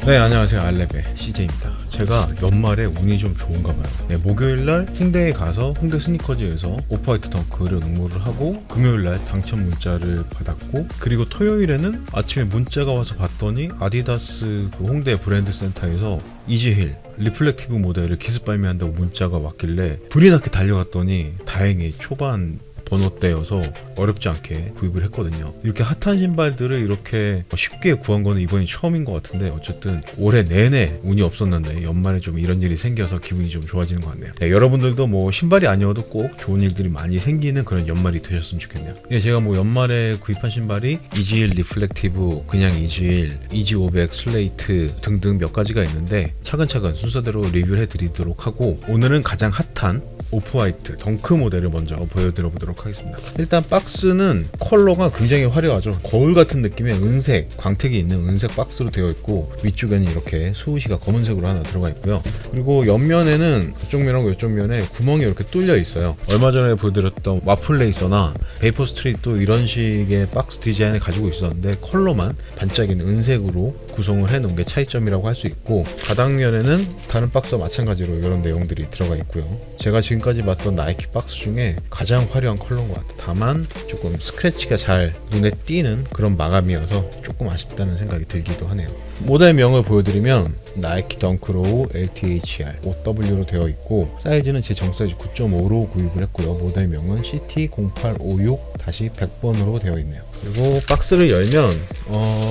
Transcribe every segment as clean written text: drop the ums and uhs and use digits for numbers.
네, 안녕하세요. 알레베 CJ입니다. 제가 연말에 운이 좀 좋은가 봐요. 네, 목요일날 홍대에 가서 홍대 스니커즈에서 오프화이트 덩크를 응모를 하고, 금요일날 당첨 문자를 받았고, 그리고 토요일에는 아침에 문자가 와서 봤더니 아디다스 그 홍대 브랜드 센터에서 이지힐 리플렉티브 모델을 기습 발매한다고 문자가 왔길래 불이 나게 달려갔더니 다행히 초반 번호대여서 어렵지 않게 구입을 했거든요. 이렇게 핫한 신발들을 이렇게 쉽게 구한 거는 이번이 처음인 것 같은데, 어쨌든 올해 내내 운이 없었는데 연말에 좀 이런 일이 생겨서 기분이 좀 좋아지는 것 같네요. 네, 여러분들도 뭐 신발이 아니어도 꼭 좋은 일들이 많이 생기는 그런 연말이 되셨으면 좋겠네요. 네, 제가 뭐 연말에 구입한 신발이 이지힐 리플렉티브, 그냥 이지힐, 이지500 슬레이트 등등 몇 가지가 있는데 차근차근 순서대로 리뷰를 해드리도록 하고, 오늘은 가장 핫한 오프화이트 덩크 모델을 먼저 보여드려 보도록 하겠습니다. 일단 박스는 컬러가 굉장히 화려하죠. 거울 같은 느낌의 은색, 광택이 있는 은색 박스로 되어 있고, 위쪽에는 이렇게 수우시가 검은색으로 하나 들어가 있고요. 그리고 옆면에는 이쪽 면하고 이쪽 면에 구멍이 이렇게 뚫려 있어요. 얼마 전에 보여드렸던 와플레이서나 베이퍼 스트릿도 이런 식의 박스 디자인을 가지고 있었는데 컬러만 반짝이는 은색으로 구성을 해놓은 게 차이점이라고 할 수 있고, 바닥면에는 다른 박스와 마찬가지로 이런 내용들이 들어가 있고요. 제가 지금까지 봤던 나이키 박스 중에 가장 화려한 컬러인 것 같아요. 다만 조금 스크래치가 잘 눈에 띄는 그런 마감이어서 조금 아쉽다는 생각이 들기도 하네요. 모델명을 보여드리면 나이키 덩크로우 LTHR 5W로 되어 있고, 사이즈는 제 정사이즈 9.5로 구입을 했고요. 모델명은 CT0856-100번으로 되어 있네요. 그리고 박스를 열면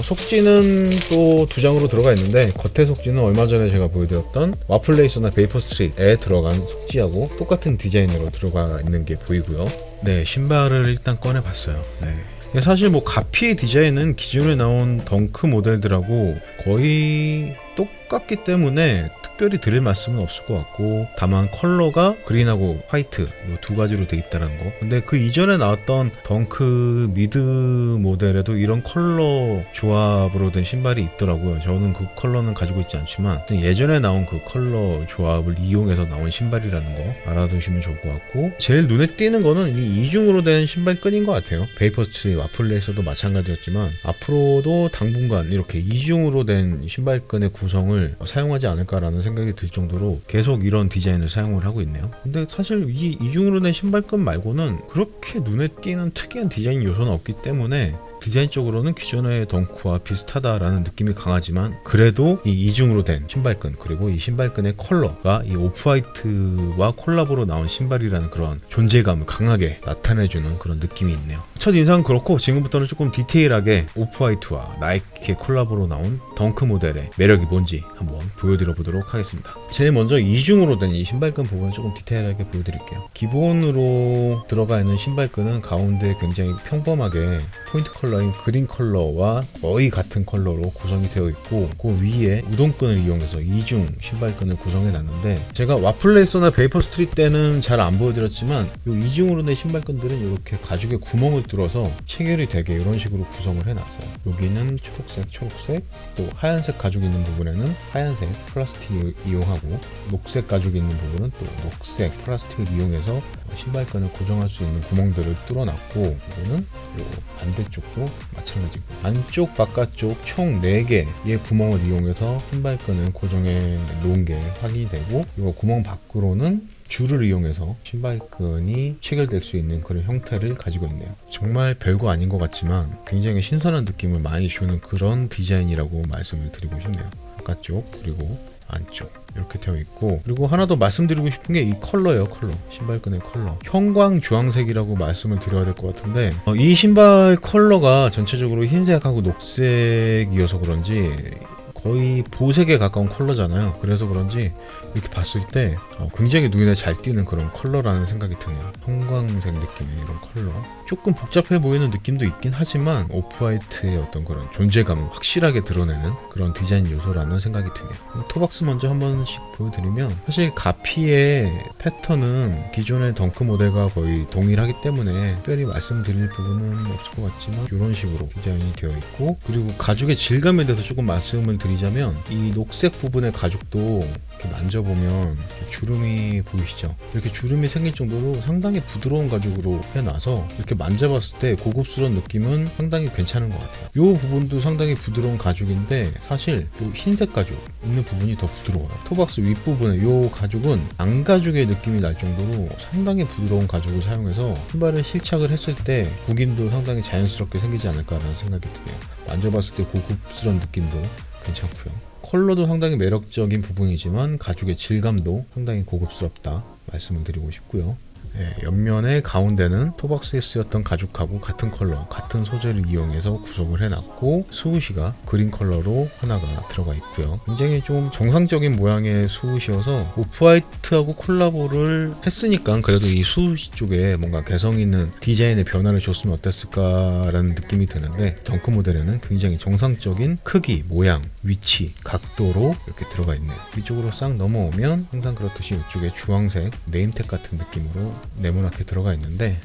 속지는 또 두 장으로 들어가 있는데, 겉에 속지는 얼마 전에 제가 보여드렸던 와플레이서나 베이퍼 스트릿에 들어간 속지하고 똑같은 디자인으로 들어가 있는 게 보이고요. 네, 신발을 일단 꺼내봤어요. 네. 사실 뭐 가피의 디자인은 기존에 나온 덩크 모델들하고 거의 똑같기 때문에 특별히 드릴 말씀은 없을 것 같고, 다만 컬러가 그린하고 화이트 이 두 가지로 돼 있다는 거. 근데 그 이전에 나왔던 덩크 미드 모델에도 이런 컬러 조합으로 된 신발이 있더라고요. 저는 그 컬러는 가지고 있지 않지만 예전에 나온 그 컬러 조합을 이용해서 나온 신발이라는 거 알아두시면 좋을 것 같고, 제일 눈에 띄는 거는 이 이중으로 된 신발끈인 것 같아요. 베이퍼 스트릿 와플레이서도 마찬가지였지만 앞으로도 당분간 이렇게 이중으로 된 신발끈의 구성을 사용하지 않을까라는 생각이 들 정도로 계속 이런 디자인을 사용을 하고 있네요. 근데 사실 이 이중으로 된 신발끈 말고는 그렇게 눈에 띄는 특이한 디자인 요소는 없기 때문에 디자인적으로는 기존의 덩크와 비슷하다라는 느낌이 강하지만, 그래도 이 이중으로 된 신발끈, 그리고 이 신발끈의 컬러가 이 오프화이트와 콜라보로 나온 신발이라는 그런 존재감을 강하게 나타내주는 그런 느낌이 있네요. 첫 인상은 그렇고, 지금부터는 조금 디테일하게 오프화이트와 나이키의 콜라보로 나온 덩크 모델의 매력이 뭔지 한번 보여드려 보도록 하겠습니다. 제일 먼저 이중으로 된 이 신발끈 부분을 조금 디테일하게 보여드릴게요. 기본으로 들어가 있는 신발끈은 가운데 굉장히 평범하게 포인트 컬러인 그린 컬러와 거의 같은 컬러로 구성이 되어 있고, 그 위에 우동끈을 이용해서 이중 신발끈을 구성해 놨는데, 제가 와플레이서나 베이퍼 스트릿 때는 잘 안 보여드렸지만 이 이중으로 된 신발끈들은 이렇게 가죽에 구멍을 뚫어서 체결이 되게 이런 식으로 구성을 해놨어요. 여기는 초록색, 또 하얀색 가죽 있는 부분에는 하얀색 플라스틱을 이용하고, 녹색 가죽 있는 부분은 또 녹색 플라스틱을 이용해서 신발끈을 고정할 수 있는 구멍들을 뚫어놨고, 이거는 반대쪽도 마찬가지고, 안쪽 바깥쪽 총 4개의 구멍을 이용해서 신발끈을 고정해 놓은 게 확인이 되고, 이 구멍 밖으로는 줄을 이용해서 신발끈이 체결될 수 있는 그런 형태를 가지고 있네요. 정말 별거 아닌 것 같지만 굉장히 신선한 느낌을 많이 주는 그런 디자인이라고 말씀을 드리고 싶네요. 바깥쪽 그리고 안쪽 이렇게 되어 있고, 그리고 하나 더 말씀드리고 싶은 게 이 컬러예요. 컬러, 신발끈의 컬러, 형광 주황색이라고 말씀을 드려야 될 것 같은데, 이 신발 컬러가 전체적으로 흰색하고 녹색이어서 그런지 거의 보색에 가까운 컬러잖아요. 그래서 그런지 이렇게 봤을 때 굉장히 눈에 잘 띄는 그런 컬러라는 생각이 드네요. 형광색 느낌의 이런 컬러, 조금 복잡해 보이는 느낌도 있긴 하지만 오프화이트의 어떤 그런 존재감을 확실하게 드러내는 그런 디자인 요소라는 생각이 드네요. 토박스 먼저 한 번씩 보여드리면, 사실 가피의 패턴은 기존의 덩크 모델과 거의 동일하기 때문에 특별히 말씀드릴 부분은 없을 것 같지만 이런 식으로 디자인이 되어 있고, 그리고 가죽의 질감에 대해서 조금 말씀을 드리자면, 이 녹색 부분의 가죽도 이렇게 만져보면 주름이 보이시죠? 이렇게 주름이 생길 정도로 상당히 부드러운 가죽으로 해놔서 이렇게 만져봤을 때 고급스러운 느낌은 상당히 괜찮은 것 같아요. 이 부분도 상당히 부드러운 가죽인데 사실 이 흰색 가죽 있는 부분이 더 부드러워요. 토박스 윗부분에 이 가죽은 앙가죽의 느낌이 날 정도로 상당히 부드러운 가죽을 사용해서 신발을 실착을 했을 때 구김도 상당히 자연스럽게 생기지 않을까라는 생각이 드네요. 만져봤을 때 고급스러운 느낌도 괜찮고요. 컬러도 상당히 매력적인 부분이지만 가죽의 질감도 상당히 고급스럽다 말씀을 드리고 싶고요. 옆면의 가운데는 토박스에 쓰였던 가죽하고 같은 컬러, 같은 소재를 이용해서 구성을 해놨고 수우시가 그린 컬러로 하나가 들어가 있고요. 굉장히 좀 정상적인 모양의 수우시여서 오프화이트하고 콜라보를 했으니까 그래도 이 수우시 쪽에 뭔가 개성 있는 디자인의 변화를 줬으면 어땠을까라는 느낌이 드는데 덩크 모델에는 굉장히 정상적인 크기, 모양, 위치, 각도로 이렇게 들어가 있네요. 위쪽으로 싹 넘어오면 항상 그렇듯이 이쪽에 주황색 네임택 같은 느낌으로 네모나게 들어가 있는데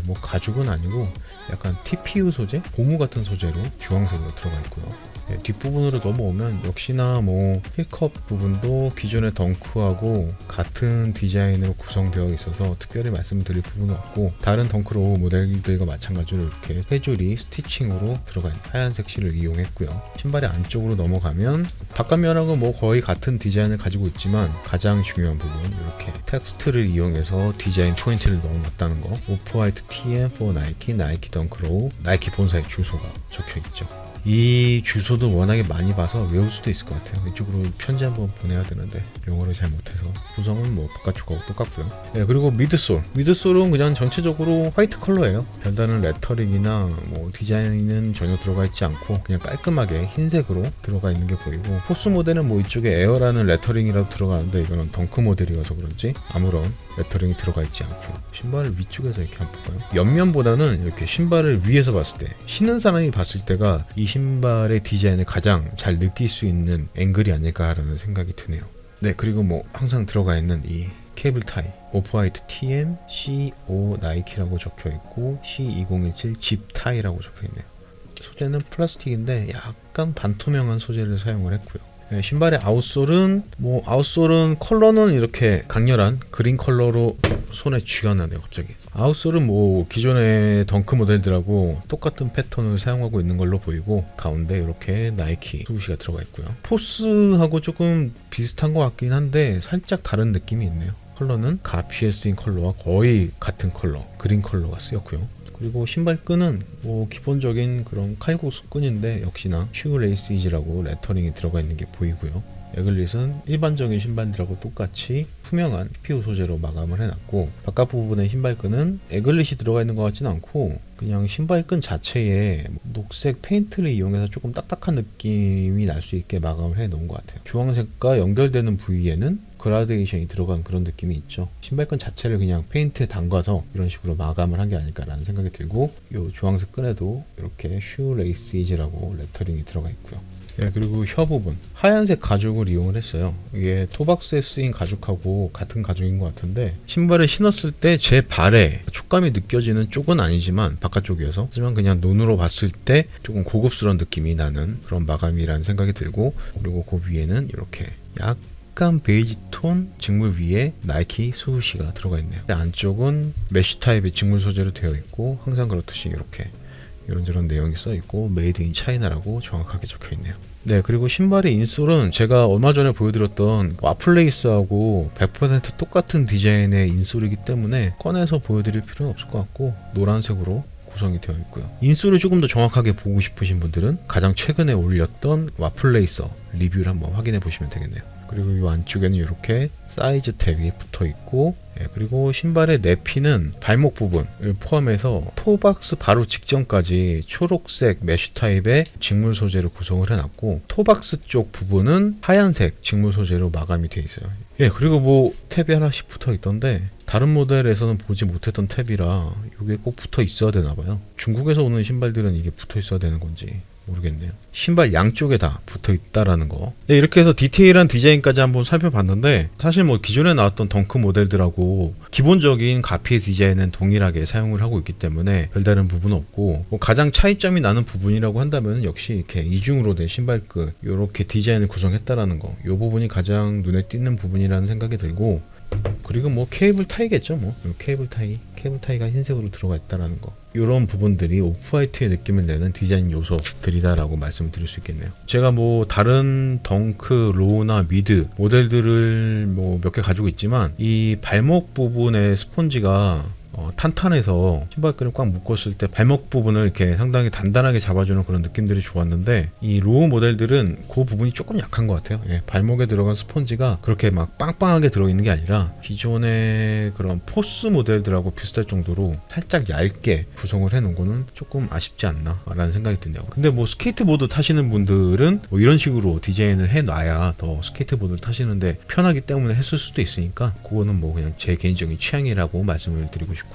뭐 가죽은 아니고 약간 TPU 소재, 고무 같은 소재로 주황색으로 들어가 있고요. 뒷부분으로 넘어오면 역시나 뭐 힐컵 부분도 기존의 덩크하고 같은 디자인으로 구성되어 있어서 특별히 말씀드릴 부분은 없고 다른 덩크로우 모델들과 마찬가지로 이렇게 테줄이 스티칭으로 들어가 있는 하얀색 실을 이용했고요. 신발의 안쪽으로 넘어가면 바깥면하고 뭐 거의 같은 디자인을 가지고 있지만 가장 중요한 부분 이렇게 텍스트를 이용해서 디자인 포인트를 넣어놨다는 거. 오프화이트 TM for 나이키, 나이키 덩크로우, 나이키 본사의 주소가 적혀있죠. 이 주소도 워낙에 많이 봐서 외울 수도 있을 것 같아요. 이쪽으로 편지 한번 보내야 되는데 영어를 잘 못해서 구성은 뭐 바깥쪽하고 똑같고요. 그리고 미드솔은 그냥 전체적으로 화이트 컬러예요. 별다른 레터링이나 뭐 디자인은 전혀 들어가 있지 않고 그냥 깔끔하게 흰색으로 들어가 있는 게 보이고 포스 모델은 뭐 이쪽에 에어라는 레터링이라도 들어가는데 이거는 덩크 모델이어서 그런지 아무런 레터링이 들어가 있지 않고 신발을 위쪽에서 이렇게 한번 볼까요? 옆면보다는 이렇게 신발을 위에서 봤을 때 신는 사람이 봤을 때가 이 신발의 디자인을 가장 잘 느낄 수 있는 앵글이 아닐까라는 생각이 드네요. 네, 그리고 뭐 항상 들어가 있는 이 케이블 타이 오프화이트 TM C5 나이키라고 적혀 있고 C2017 집 타이라고 적혀 있네요. 소재는 플라스틱인데 약간 반투명한 소재를 사용을 했고요. 신발의 아웃솔은 컬러는 이렇게 강렬한 그린 컬러로 손에 쥐가 나네요. 갑자기 아웃솔은 뭐 기존의 덩크 모델들하고 똑같은 패턴을 사용하고 있는 걸로 보이고 가운데 이렇게 나이키 수부시가 들어가 있고요. 포스하고 조금 비슷한 것 같긴 한데 살짝 다른 느낌이 있네요. 컬러는 가피에 쓰인 컬러와 거의 같은 컬러 그린 컬러가 쓰였고요. 그리고 신발끈은 뭐 기본적인 그런 칼국수 끈인데 역시나 슈레이시즈라고 레터링이 들어가 있는 게 보이고요. 에글릿은 일반적인 신발들하고 똑같이 투명한 TPU 소재로 마감을 해놨고 바깥 부분에 신발끈은 에글릿이 들어가 있는 것 같지는 않고 그냥 신발끈 자체에 녹색 페인트를 이용해서 조금 딱딱한 느낌이 날 수 있게 마감을 해 놓은 것 같아요. 주황색과 연결되는 부위에는 그라데이션이 들어간 그런 느낌이 있죠. 신발끈 자체를 그냥 페인트에 담가서 이런 식으로 마감을 한 게 아닐까라는 생각이 들고 이 주황색 끈에도 이렇게 슈레이시즈라고 레터링이 들어가 있고요. 그리고 혀 부분 하얀색 가죽을 이용을 했어요. 이게 토박스에 쓰인 가죽하고 같은 가죽인 것 같은데 신발을 신었을 때 제 발에 촉감이 느껴지는 쪽은 아니지만 바깥쪽이어서 하지만 그냥 눈으로 봤을 때 조금 고급스러운 느낌이 나는 그런 마감이라는 생각이 들고 그리고 그 위에는 이렇게 약간 베이지 톤 직물 위에 나이키 수우시가 들어가 있네요. 안쪽은 메쉬 타입의 직물 소재로 되어 있고 항상 그렇듯이 이렇게 이런저런 내용이 써 있고 메이드 인 차이나라고 정확하게 적혀 있네요. 네, 그리고 신발의 인솔은 제가 얼마 전에 보여드렸던 와플레이스하고 100% 똑같은 디자인의 인솔이기 때문에 꺼내서 보여드릴 필요는 없을 것 같고 노란색으로 구성이 되어 있고요. 인솔을 조금 더 정확하게 보고 싶으신 분들은 가장 최근에 올렸던 와플레이서 리뷰를 한번 확인해 보시면 되겠네요. 그리고 이 안쪽에는 이렇게 사이즈 탭이 붙어 있고 그리고 신발의 내피는 발목 부분을 포함해서 토박스 바로 직전까지 초록색 메쉬 타입의 직물 소재로 구성을 해놨고 토박스 쪽 부분은 하얀색 직물 소재로 마감이 되어 있어요. 그리고 뭐 탭이 하나씩 붙어 있던데 다른 모델에서는 보지 못했던 탭이라 이게 꼭 붙어 있어야 되나봐요. 중국에서 오는 신발들은 이게 붙어 있어야 되는 건지 모르겠네요. 신발 양쪽에 다 붙어 있다라는 거. 이렇게 해서 디테일한 디자인까지 한번 살펴봤는데 사실 뭐 기존에 나왔던 덩크 모델들하고 기본적인 가피의 디자인은 동일하게 사용을 하고 있기 때문에 별다른 부분은 없고 뭐 가장 차이점이 나는 부분이라고 한다면 역시 이렇게 이중으로 된 신발끈 이렇게 디자인을 구성했다라는 거. 이 부분이 가장 눈에 띄는 부분이라는 생각이 들고 그리고 뭐 케이블 타이겠죠. 뭐 케이블 타이가 흰색으로 들어가 있다라는 거. 이런 부분들이 오프화이트의 느낌을 내는 디자인 요소들이다라고 말씀을 드릴 수 있겠네요. 제가 뭐 다른 덩크, 로우나 미드 모델들을 뭐 몇 개 가지고 있지만 이 발목 부분의 스펀지가 탄탄해서 신발끈을 꽉 묶었을 때 발목 부분을 이렇게 상당히 단단하게 잡아주는 그런 느낌들이 좋았는데, 이 로우 모델들은 그 부분이 조금 약한 것 같아요. 예, 발목에 들어간 스펀지가 그렇게 막 빵빵하게 들어있는 게 아니라 기존의 그런 포스 모델들하고 비슷할 정도로 살짝 얇게 구성을 해놓은 거는 조금 아쉽지 않나 라는 생각이 드네요. 근데 뭐 스케이트보드 타시는 분들은 뭐 이런 식으로 디자인을 해놔야 더 스케이트보드를 타시는데 편하기 때문에 했을 수도 있으니까, 그거는 뭐 그냥 제 개인적인 취향이라고 말씀을 드리고 싶고요.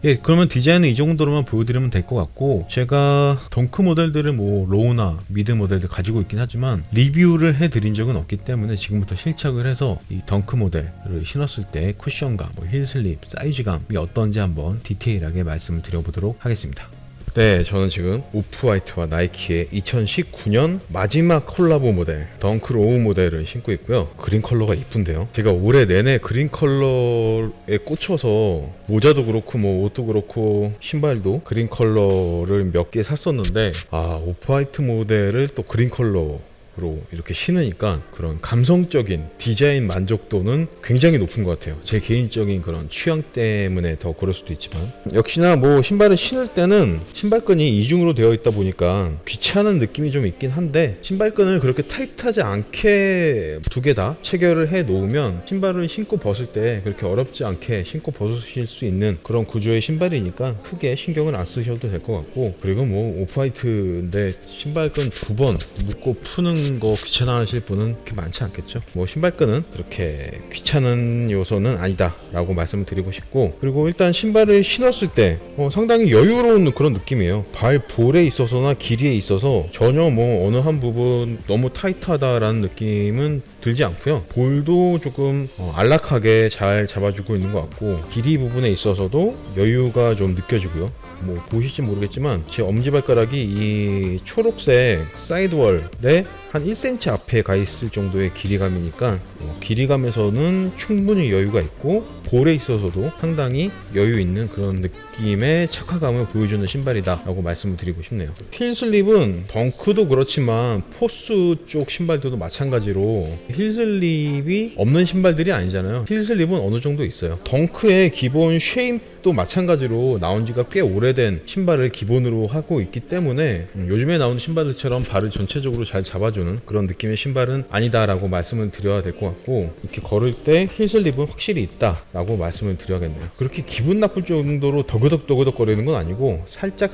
예, 그러면 디자인은 이 정도로만 보여드리면 될 것 같고, 제가 덩크 모델들을 뭐 로우나 미드 모델들 가지고 있긴 하지만 리뷰를 해드린 적은 없기 때문에 지금부터 실착을 해서 이 덩크 모델을 신었을 때 쿠션감, 뭐 힐슬립, 사이즈감이 어떤지 한번 디테일하게 말씀을 드려보도록 하겠습니다. 네, 저는 지금 오프화이트와 나이키의 2019년 마지막 콜라보 모델 덩크 로우 모델을 신고 있고요. 그린 컬러가 이쁜데요. 제가 올해 내내 그린 컬러에 꽂혀서 모자도 그렇고 뭐 옷도 그렇고 신발도 그린 컬러를 몇 개 샀었는데, 오프화이트 모델을 또 그린 컬러 로 이렇게 신으니까 그런 감성적인 디자인 만족도는 굉장히 높은 것 같아요. 제 개인적인 그런 취향 때문에 더 그럴 수도 있지만, 역시나 뭐 신발을 신을 때는 신발끈이 이중으로 되어 있다 보니까 귀찮은 느낌이 좀 있긴 한데, 신발끈을 그렇게 타이트하지 않게 두 개 다 체결을 해 놓으면 신발을 신고 벗을 때 그렇게 어렵지 않게 신고 벗으실 수 있는 그런 구조의 신발이니까 크게 신경을 안 쓰셔도 될 것 같고, 그리고 뭐 오프화이트인데 신발끈 두 번 묶고 푸는 거 귀찮아하실 분은 그렇게 많지 않겠죠. 뭐 신발끈은 그렇게 귀찮은 요소는 아니다 라고 말씀을 드리고 싶고, 그리고 일단 신발을 신었을 때 상당히 여유로운 그런 느낌이에요. 발 볼에 있어서나 길이에 있어서 전혀 뭐 어느 한 부분 너무 타이트하다라는 느낌은 들지 않고요. 볼도 조금 안락하게 잘 잡아주고 있는 것 같고, 길이 부분에 있어서도 여유가 좀 느껴지고요. 뭐 보실지 모르겠지만 제 엄지발가락이 이 초록색 사이드월에 한 1cm 앞에 가 있을 정도의 길이감이니까 길이감에서는 충분히 여유가 있고, 볼에 있어서도 상당히 여유 있는 그런 느낌의 착화감을 보여주는 신발이다 라고 말씀을 드리고 싶네요. 힐슬립은 덩크도 그렇지만 포스 쪽 신발들도 마찬가지로 힐슬립이 없는 신발들이 아니잖아요. 힐슬립은 어느 정도 있어요. 덩크의 기본 쉐입도 마찬가지로 나온 지가 꽤 오래된 신발을 기본으로 하고 있기 때문에 요즘에 나오는 신발들처럼 발을 전체적으로 잘 잡아주는 그런 느낌의 신발은 아니다라고 말씀을 드려야 될 것 같고, 이렇게 걸을 때 힐슬립은 확실히 있다라고 말씀을 드려야겠네요. 그렇게 기분 나쁠 정도로 더그덕 거리는 건 아니고 살짝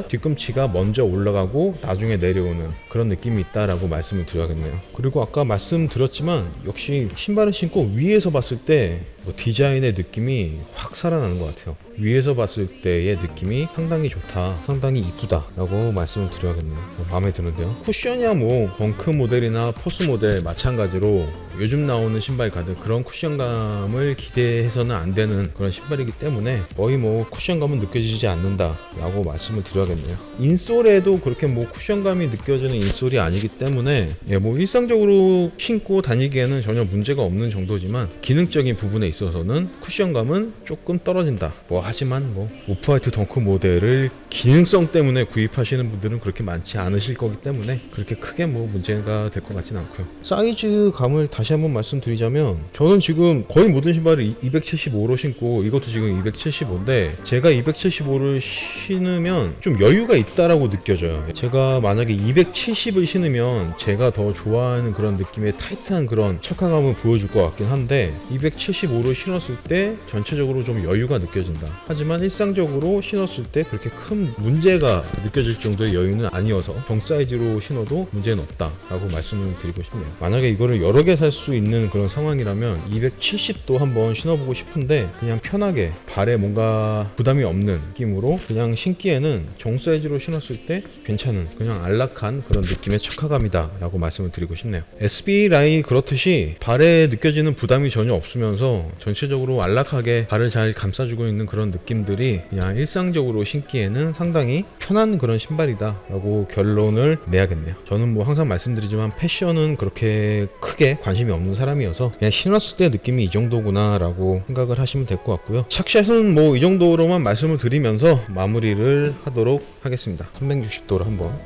뒤꿈치가 먼저 올라가고 나중에 내려오는 그런 느낌이 있다라고 말씀을 드려야겠네요. 그리고 아까 말씀드렸지만 역시 신발을 신고 위에서 봤을 때 디자인의 느낌이 확 살아나는 것 같아요. 위에서 봤을 때의 느낌이 상당히 좋다, 상당히 이쁘다 라고 말씀을 드려야겠네요. 마음에 드는데요. 쿠션이야 뭐 덩크 모델이나 포스 모델 마찬가지로 요즘 나오는 신발 가득 그런 쿠션감을 기대해서는 안 되는 그런 신발이기 때문에 거의 뭐 쿠션감은 느껴지지 않는다 라고 말씀을 드려야겠네요. 인솔에도 그렇게 뭐 쿠션감이 느껴지는 인솔이 아니기 때문에 뭐 일상적으로 신고 다니기에는 전혀 문제가 없는 정도지만, 기능적인 부분에 있어서는 쿠션감은 조금 떨어진다. 하지만 오프화이트 덩크 모델을 기능성 때문에 구입하시는 분들은 그렇게 많지 않으실 거기 때문에 그렇게 크게 문제가 될 것 같지는 않고요. 사이즈감을 다시 한번 말씀드리자면, 저는 지금 거의 모든 신발을 275로 신고 이것도 지금 275인데 제가 275를 신으면 좀 여유가 있다라고 느껴져요. 제가 만약에 270을 신으면 제가 더 좋아하는 그런 느낌의 타이트한 그런 척화감을 보여줄 것 같긴 한데, 275를 신었을 때 전체적으로 좀 여유가 느껴진다. 하지만 일상적으로 신었을 때 그렇게 큰 문제가 느껴질 정도의 여유는 아니어서 정 사이즈로 신어도 문제는 없다 라고 말씀을 드리고 싶네요. 만약에 이거를 여러 개 살 수 있는 그런 상황이라면 270도 한번 신어보고 싶은데, 그냥 편하게 발에 뭔가 부담이 없는 느낌으로 그냥 신기에는 정 사이즈로 신었을 때 괜찮은 그냥 안락한 그런 느낌의 척화감이다 라고 말씀을 드리고 싶네요. SB 라인이 그렇듯이 발에 느껴지는 부담이 전혀 없으면서 전체적으로 안락하게 발을 잘 감싸주고 있는 그런 느낌들이 그냥 일상적으로 신기에는 상당히 편한 그런 신발이다 라고 결론을 내야겠네요. 저는 뭐 항상 말씀드리지만 패션은 그렇게 크게 관심이 없는 사람이어서 그냥 신었을 때 느낌이 이 정도구나 라고 생각을 하시면 될 것 같고요. 착샷은 뭐 이 정도로만 말씀을 드리면서 마무리를 하도록 하겠습니다. 360도로 한번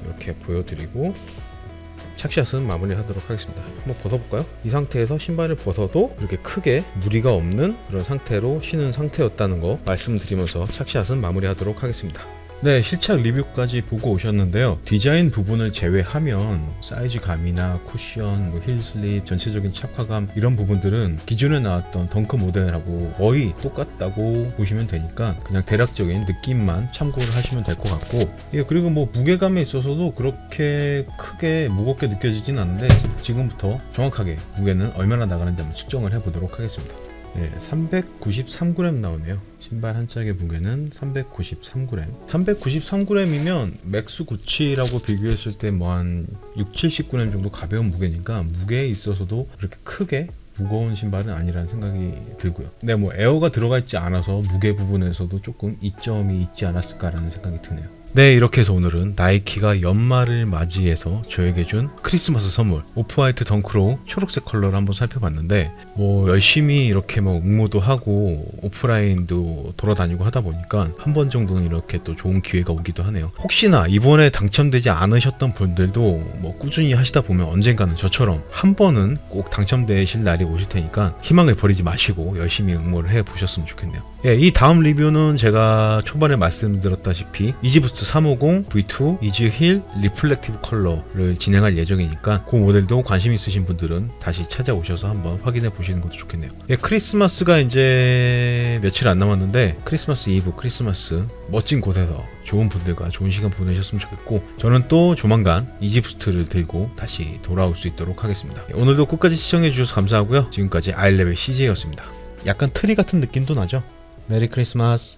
이렇게 보여드리고 착샷은 마무리하도록 하겠습니다. 한번 벗어볼까요? 이 상태에서 신발을 벗어도 이렇게 크게 무리가 없는 그런 상태로 신은 상태였다는 거 말씀드리면서 착샷은 마무리하도록 하겠습니다. 네, 실착 리뷰까지 보고 오셨는데요. 디자인 부분을 제외하면 사이즈감이나 쿠션, 힐 슬립, 전체적인 착화감 이런 부분들은 기존에 나왔던 덩크 모델하고 거의 똑같다고 보시면 되니까 그냥 대략적인 느낌만 참고를 하시면 될 것 같고, 예, 그리고 뭐 무게감에 있어서도 그렇게 크게 무겁게 느껴지진 않는데 지금부터 정확하게 무게는 얼마나 나가는지 한번 측정을 해보도록 하겠습니다. 네, 393g 나오네요. 신발 한 짝의 무게는 393g. 393g이면 맥스 구치라고 비교했을 때 뭐 한 6, 70g 정도 가벼운 무게니까 무게에 있어서도 그렇게 크게 무거운 신발은 아니라는 생각이 들고요. 네, 뭐 에어가 들어가 있지 않아서 무게 부분에서도 조금 이점이 있지 않았을까라는 생각이 드네요. 네, 이렇게 해서 오늘은 나이키가 연말을 맞이해서 저에게 준 크리스마스 선물 오프화이트 덩크로우 초록색 컬러를 한번 살펴봤는데, 뭐 열심히 이렇게 뭐 응모도 하고 오프라인도 돌아다니고 하다 보니까 한 번 정도는 이렇게 또 좋은 기회가 오기도 하네요. 혹시나 이번에 당첨되지 않으셨던 분들도 뭐 꾸준히 하시다 보면 언젠가는 저처럼 한 번은 꼭 당첨되실 날이 오실 테니까 희망을 버리지 마시고 열심히 응모를 해 보셨으면 좋겠네요. 예, 이 다음 리뷰는 제가 초반에 말씀드렸다시피 이지부스트 350 V2 이즈힐 리플렉티브 컬러를 진행할 예정이니까 그 모델도 관심 있으신 분들은 다시 찾아오셔서 한번 확인해 보시는 것도 좋겠네요. 예, 크리스마스가 이제 며칠 안 남았는데 크리스마스 이브, 크리스마스 멋진 곳에서 좋은 분들과 좋은 시간 보내셨으면 좋겠고, 저는 또 조만간 이지부스트를 들고 다시 돌아올 수 있도록 하겠습니다. 예, 오늘도 끝까지 시청해 주셔서 감사하고요. 지금까지 아이레벨 CJ였습니다. 약간 트리 같은 느낌도 나죠? 메리 크리스마스.